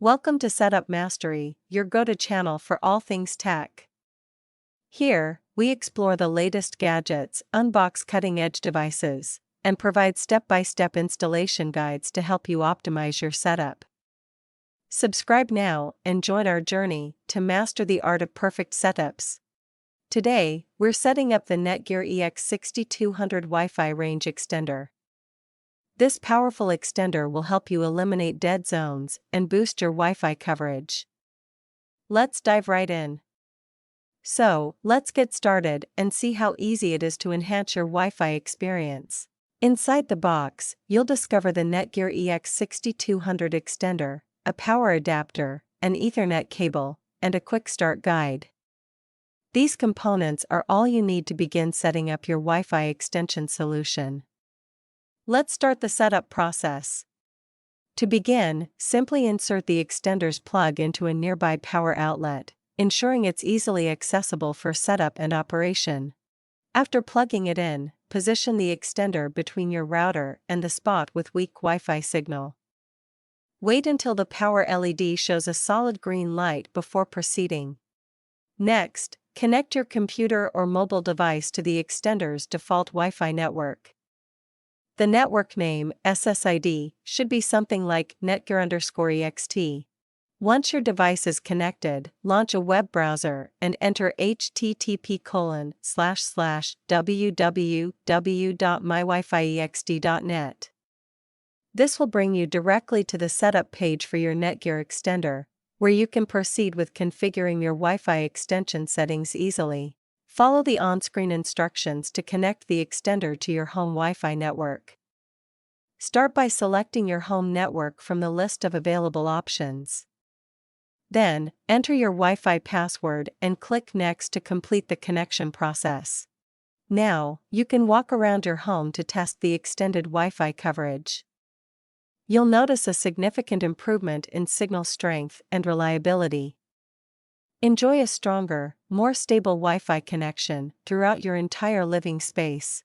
Welcome to Setup Mastery, your go-to channel for all things tech. Here, we explore the latest gadgets, unbox cutting-edge devices, and provide step-by-step installation guides to help you optimize your setup. Subscribe now and join our journey to master the art of perfect setups. Today, we're setting up the Netgear EX6200 Wi-Fi range extender. This powerful extender will help you eliminate dead zones and boost your Wi-Fi coverage. Let's dive right in. So, let's get started and see how easy it is to enhance your Wi-Fi experience. Inside the box, you'll discover the Netgear EX6200 extender, a power adapter, an Ethernet cable, and a quick start guide. These components are all you need to begin setting up your Wi-Fi extension solution. Let's start the setup process. To begin, simply insert the extender's plug into a nearby power outlet, ensuring it's easily accessible for setup and operation. After plugging it in, position the extender between your router and the spot with weak Wi-Fi signal. Wait until the power LED shows a solid green light before proceeding. Next, connect your computer or mobile device to the extender's default Wi-Fi network. The network name, SSID, should be something like Netgear_EXT. Once your device is connected, launch a web browser and enter http://www.mywifi.ext.net. This will bring you directly to the setup page for your Netgear extender, where you can proceed with configuring your Wi-Fi extension settings easily. Follow the on-screen instructions to connect the extender to your home Wi-Fi network. Start by selecting your home network from the list of available options. Then, enter your Wi-Fi password and click Next to complete the connection process. Now, you can walk around your home to test the extended Wi-Fi coverage. You'll notice a significant improvement in signal strength and reliability. Enjoy a stronger, more stable Wi-Fi connection throughout your entire living space.